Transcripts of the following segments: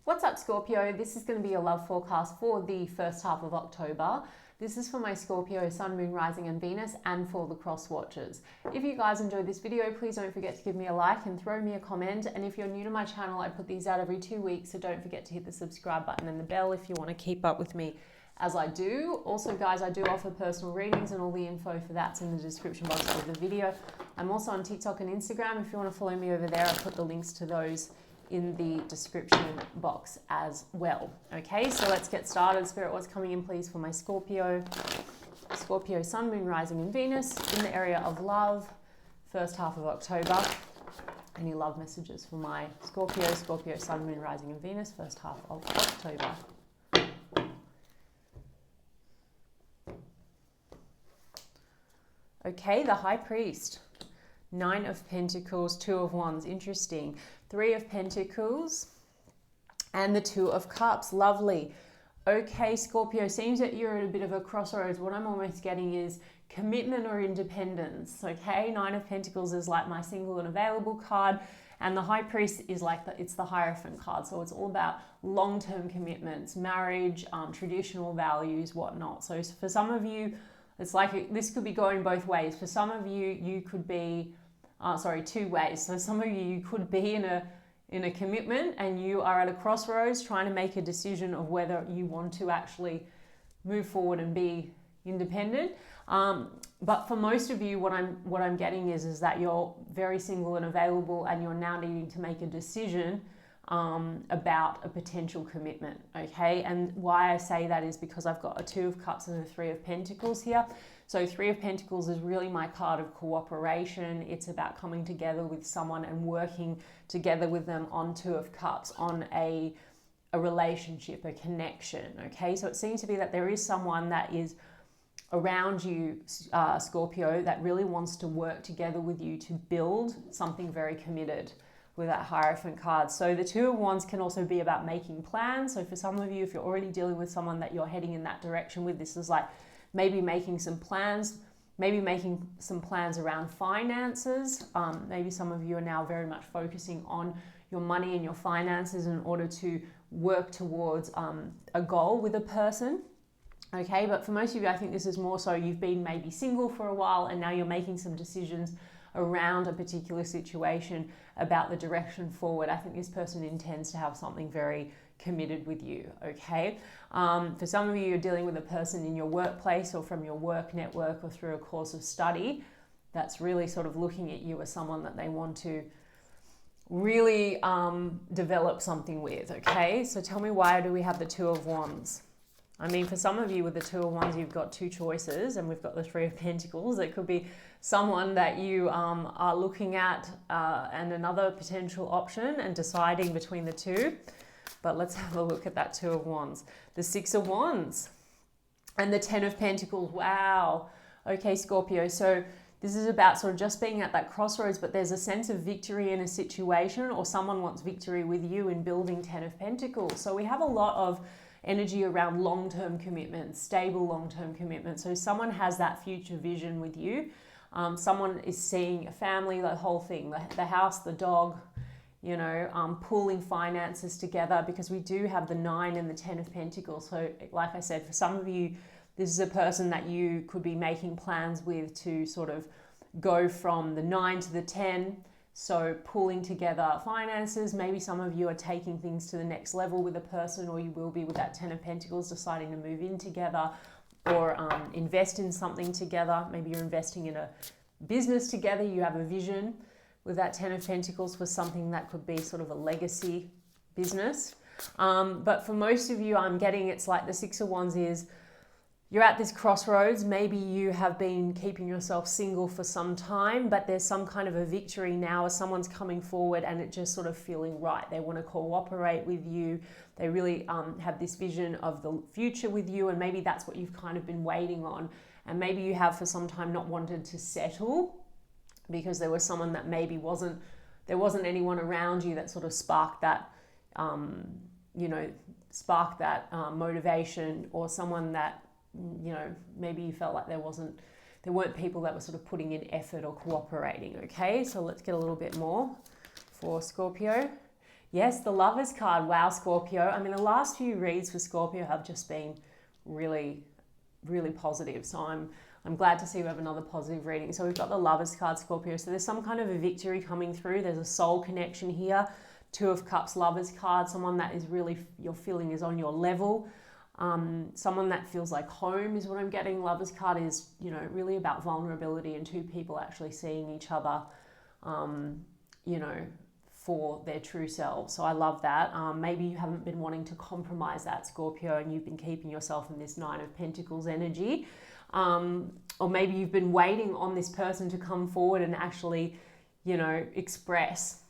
What's up, Scorpio? This is going to be a love forecast for the first half of October. This is for my Scorpio Sun, Moon, Rising and Venus, and for the cross watchers. If you guys enjoyed this video, please don't forget to give me a like and throw me a comment. And if you're new to my channel, I put these out every 2 weeks, so don't forget to hit the subscribe button and the bell if you want to keep up with me as I do. Also, guys, I do offer personal readings, and all the info for that's in the description box of the video. I'm also on TikTok and Instagram. If you want to follow me over there, I put the links to those in the description box as well. Okay, so let's get started. Spirit, what's coming in, please, for my Scorpio Sun, Moon, Rising and Venus in the area of love, first half of October. Any love messages for my Scorpio Sun, Moon, Rising and Venus, first half of October. Okay, the High Priest. 9 of Pentacles, 2 of Wands, interesting. 3 of Pentacles and the 2 of Cups, lovely. Okay, Scorpio, seems that you're at a bit of a crossroads. What I'm almost getting is commitment or independence, okay? 9 of Pentacles is like my single and available card, and the High Priest is like it's the Hierophant card. So it's all about long-term commitments, marriage, traditional values, whatnot. So for some of you, it's like this could be going both ways. For some of you, you could be, 2 ways. So some of you could be in a commitment and you are at a crossroads trying to make a decision of whether you want to actually move forward and be independent. But for most of you, what I'm getting is that you're very single and available, and you're now needing to make a decision about a potential commitment, okay? And why I say that is because I've got a 2 of Cups and a 3 of Pentacles here. So 3 of Pentacles is really my card of cooperation. It's about coming together with someone and working together with them on 2 of Cups, on a relationship, a connection, okay? So it seems to be that there is someone that is around you, Scorpio, that really wants to work together with you to build something very committed with that Hierophant card. So the 2 of Wands can also be about making plans. So for some of you, if you're already dealing with someone that you're heading in that direction with, this is like maybe making some plans, around finances. Maybe some of you are now very much focusing on your money and your finances in order to work towards a goal with a person. Okay, but for most of you, I think this is more so you've been maybe single for a while and now you're making some decisions around a particular situation about the direction forward. I think this person intends to have something very committed with you, okay? For some of you, you're dealing with a person in your workplace or from your work network or through a course of study that's really sort of looking at you as someone that they want to really develop something with, okay? So tell me, why do we have the 2 of Wands? I mean, for some of you with the 2 of Wands, you've got 2 choices, and we've got the 3 of Pentacles. It could be someone that you are looking at and another potential option and deciding between the 2. But let's have a look at that 2 of Wands. The 6 of Wands and the 10 of Pentacles. Wow. Okay, Scorpio. So this is about sort of just being at that crossroads, but there's a sense of victory in a situation, or someone wants victory with you in building 10 of Pentacles. So we have a lot of energy around long-term commitment, stable long-term commitment. So someone has that future vision with you. Someone is seeing a family, the whole thing, the house, the dog, you know, pooling finances together, because we do have the 9 and the 10 of Pentacles. So like I said, for some of you, this is a person that you could be making plans with to sort of go from the 9 to the 10. So pulling together finances. Maybe some of you are taking things to the next level with a person, or you will be with that 10 of Pentacles, deciding to move in together or invest in something together. Maybe you're investing in a business together. You have a vision with that 10 of Pentacles for something that could be sort of a legacy business. But for most of you, I'm getting it's like the 6 of Wands is you're at this crossroads. Maybe you have been keeping yourself single for some time, but there's some kind of a victory now as someone's coming forward and it just sort of feeling right. They want to cooperate with you. They really have this vision of the future with you, and maybe that's what you've kind of been waiting on. And maybe you have for some time not wanted to settle because there was someone that maybe there wasn't anyone around you that sort of sparked that, motivation, or someone that, you know, maybe you felt like there weren't people that were sort of putting in effort or cooperating, okay? So let's get a little bit more for Scorpio. Yes, the Lovers card. Wow, Scorpio. I mean, the last few reads for Scorpio have just been really, really positive. So I'm glad to see we have another positive reading. So we've got the Lovers card, Scorpio. So there's some kind of a victory coming through. There's a soul connection here. Two of Cups, Lovers card. Someone that is really, you're feeling is on your level. Someone that feels like home is what I'm getting. Lovers card is, you know, really about vulnerability and two people actually seeing each other, you know, for their true selves. So I love that. Maybe you haven't been wanting to compromise that, Scorpio, and you've been keeping yourself in this Nine of Pentacles energy. Or maybe you've been waiting on this person to come forward and actually, you know, express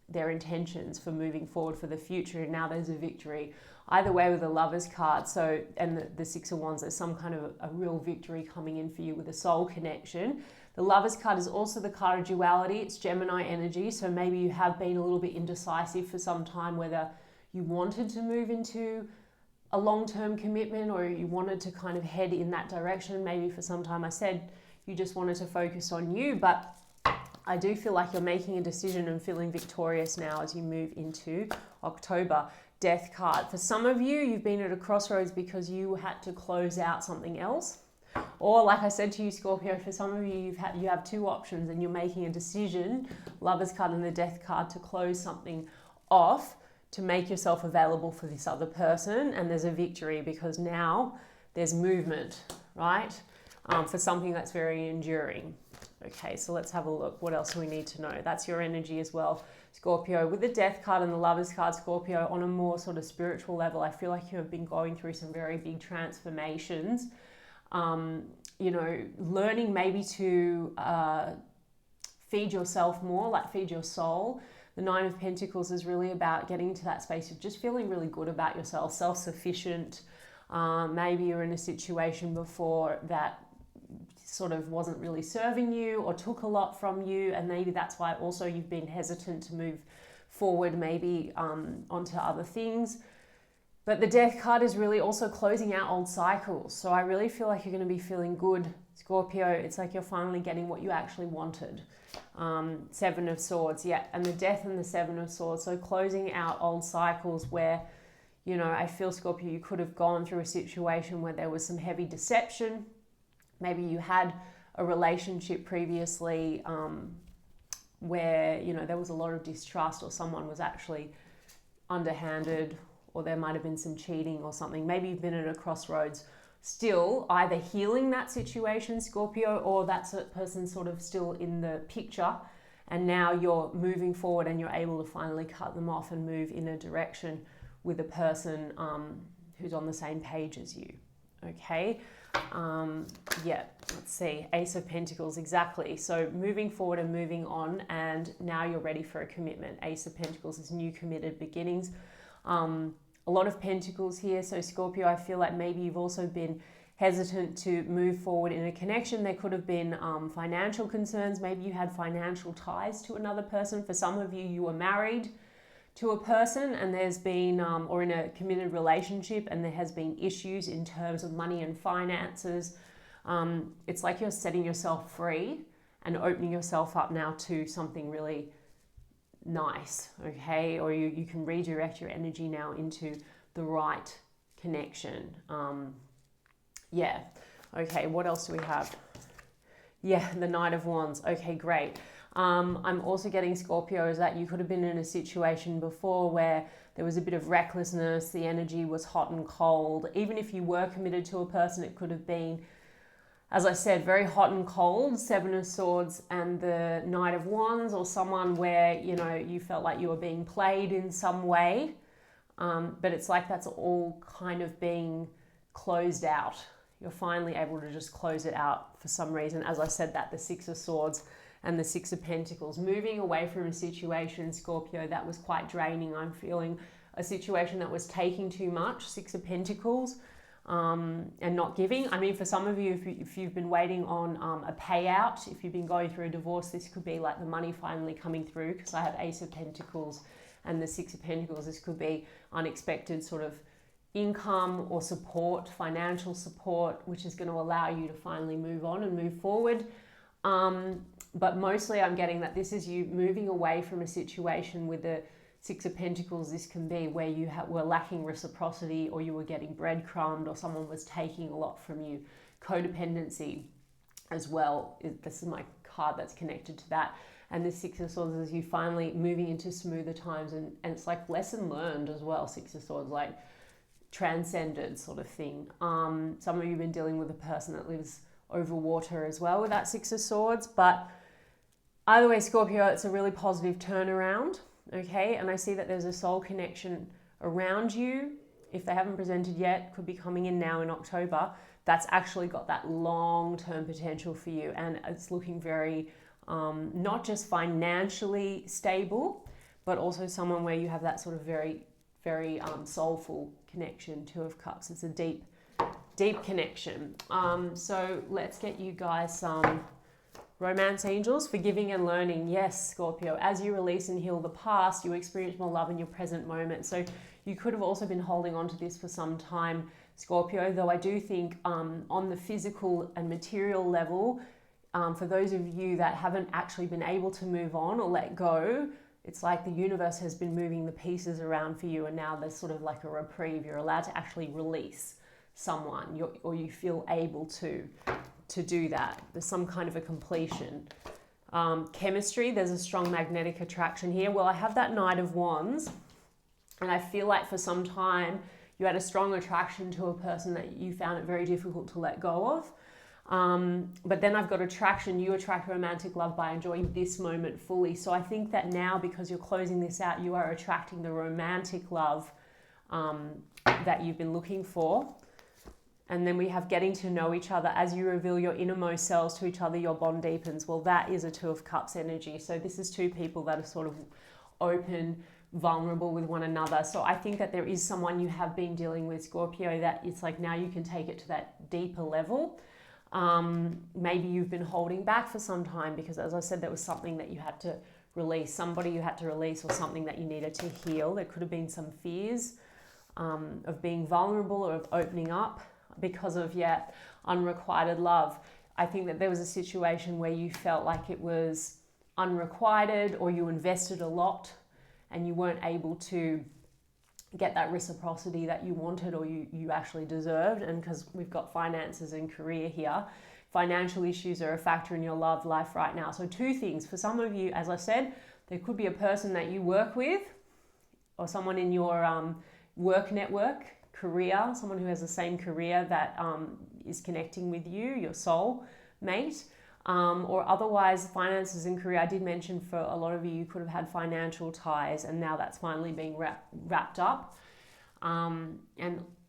their intentions for moving forward for the future, and now there's a victory. Either way with the Lovers card, so, and the Six of Wands, there's some kind of a real victory coming in for you with a soul connection. The Lovers card is also the card of duality. It's Gemini energy, so maybe you have been a little bit indecisive for some time whether you wanted to move into a long-term commitment or you wanted to kind of head in that direction. Maybe for some time I said you just wanted to focus on you, but I do feel like you're making a decision and feeling victorious now as you move into October. Death card. For some of you, you've been at a crossroads because you had to close out something else. Or like I said to you, Scorpio, for some of you, you have two options and you're making a decision, Lovers card and the Death card, to close something off to make yourself available for this other person. And there's a victory because now there's movement, right? For something that's very enduring. Okay, so let's have a look. What else do we need to know? That's your energy as well, Scorpio. With the Death card and the Lovers card, Scorpio, on a more sort of spiritual level, I feel like you have been going through some very big transformations. You know, learning maybe to feed yourself more, like feed your soul. The Nine of Pentacles is really about getting to that space of just feeling really good about yourself, self-sufficient. Maybe you're in a situation before that sort of wasn't really serving you or took a lot from you, and maybe that's why also you've been hesitant to move forward maybe onto other things. But the Death card is really also closing out old cycles. So I really feel like you're going to be feeling good, Scorpio. It's like you're finally getting what you actually wanted. Seven of Swords, yeah, and the Death and the Seven of Swords. So closing out old cycles where, you know, I feel, Scorpio, you could have gone through a situation where there was some heavy deception. Maybe you had a relationship previously where, you know, there was a lot of distrust or someone was actually underhanded, or there might have been some cheating or something. Maybe you've been at a crossroads still either healing that situation, Scorpio, or that's a person sort of still in the picture, and now you're moving forward and you're able to finally cut them off and move in a direction with a person who's on the same page as you. Okay. Yeah, let's see. Ace of Pentacles, exactly. So moving forward and moving on, and now you're ready for a commitment. Ace of Pentacles is new committed beginnings. A lot of Pentacles here. So Scorpio, I feel like maybe you've also been hesitant to move forward in a connection. There could have been financial concerns. Maybe you had financial ties to another person. For some of you, you were married to a person and there's been, or in a committed relationship, and there has been issues in terms of money and finances. It's like you're setting yourself free and opening yourself up now to something really nice, okay? Or you can redirect your energy now into the right connection. Yeah, okay, what else do we have? Yeah, the Knight of Wands. Okay, great. I'm also getting, Scorpio, is that you could have been in a situation before where there was a bit of recklessness, the energy was hot and cold. Even if you were committed to a person, it could have been, as I said, very hot and cold, Seven of Swords and the Knight of Wands, or someone where, you know, you felt like you were being played in some way. But it's like that's all kind of being closed out. You're finally able to just close it out for some reason. As I said, that the Six of Swords and the Six of Pentacles, moving away from a situation, Scorpio, that was quite draining. I'm feeling a situation that was taking too much, Six of Pentacles, and not giving. I mean, for some of you, if you've been waiting on a payout, if you've been going through a divorce, this could be like the money finally coming through, because I have Ace of Pentacles and the Six of Pentacles. This could be unexpected sort of income or support, financial support, which is going to allow you to finally move on and move forward. But mostly I'm getting that this is you moving away from a situation with the Six of Pentacles, this can be where you were lacking reciprocity, or you were getting breadcrumbed, or someone was taking a lot from you. Codependency as well. This is my card that's connected to that. And the Six of Swords is you finally moving into smoother times, and it's like lesson learned as well. Six of Swords, like transcended sort of thing. Some of you have been dealing with a person that lives over water as well with that Six of Swords. But either way, Scorpio, it's a really positive turnaround. Okay, and I see that there's a soul connection around you. If they haven't presented yet, could be coming in now in October. That's actually got that long-term potential for you, and it's looking very not just financially stable, but also someone where you have that sort of very, very soulful connection. Two of Cups. It's a deep connection. So let's get you guys some romance angels, forgiving and learning. Yes, Scorpio, as you release and heal the past, you experience more love in your present moment. So you could have also been holding on to this for some time, Scorpio, though I do think on the physical and material level, for those of you that haven't actually been able to move on or let go, it's like the universe has been moving the pieces around for you, and now there's sort of like a reprieve. You're allowed to actually release someone, or you feel able to do that. There's some kind of a completion. Chemistry, there's a strong magnetic attraction here. Well, I have that Knight of Wands, and I feel like for some time you had a strong attraction to a person that you found it very difficult to let go of. But then I've got attraction. You attract romantic love by enjoying this moment fully. So I think that now, because you're closing this out, you are attracting the romantic love that you've been looking for. And then we have getting to know each other. As you reveal your innermost selves to each other, your bond deepens. Well, that is a Two of Cups energy. So this is two people that are sort of open, vulnerable with one another. So I think that there is someone you have been dealing with, Scorpio, that it's like now you can take it to that deeper level. Maybe you've been holding back for some time because, as I said, there was something that you had to release, somebody you had to release, or something that you needed to heal. There could have been some fears of being vulnerable or of opening up because of, unrequited love. I think that there was a situation where you felt like it was unrequited, or you invested a lot and you weren't able to get that reciprocity that you wanted, or you actually deserved. And because we've got finances and career here, financial issues are a factor in your love life right now. So two things. For some of you, as I said, there could be a person that you work with, or someone in your work network, career, someone who has the same career that is connecting with you, your soul mate. Or otherwise, finances and career. I did mention for a lot of you, you could have had financial ties, and now that's finally being wrapped up. And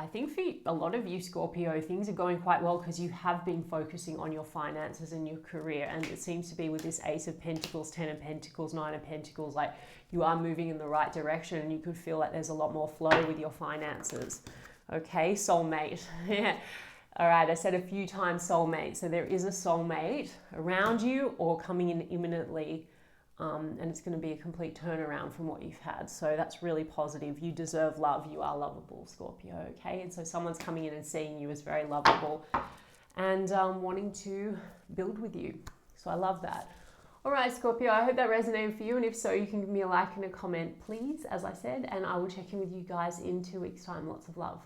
I think for a lot of you, Scorpio, things are going quite well because you have been focusing on your finances and your career. And it seems to be with this Ace of Pentacles, Ten of Pentacles, Nine of Pentacles, like you are moving in the right direction, and you could feel like there's a lot more flow with your finances. Okay, soulmate. All right, I said a few times soulmate. So there is a soulmate around you or coming in imminently, and it's going to be a complete turnaround from what you've had. So that's really positive. You deserve love. You are lovable, Scorpio, okay? And so someone's coming in and seeing you as very lovable and wanting to build with you. So I love that. All right, Scorpio, I hope that resonated for you. And if so, you can give me a like and a comment, please, as I said, and I will check in with you guys in 2 weeks' time. Lots of love.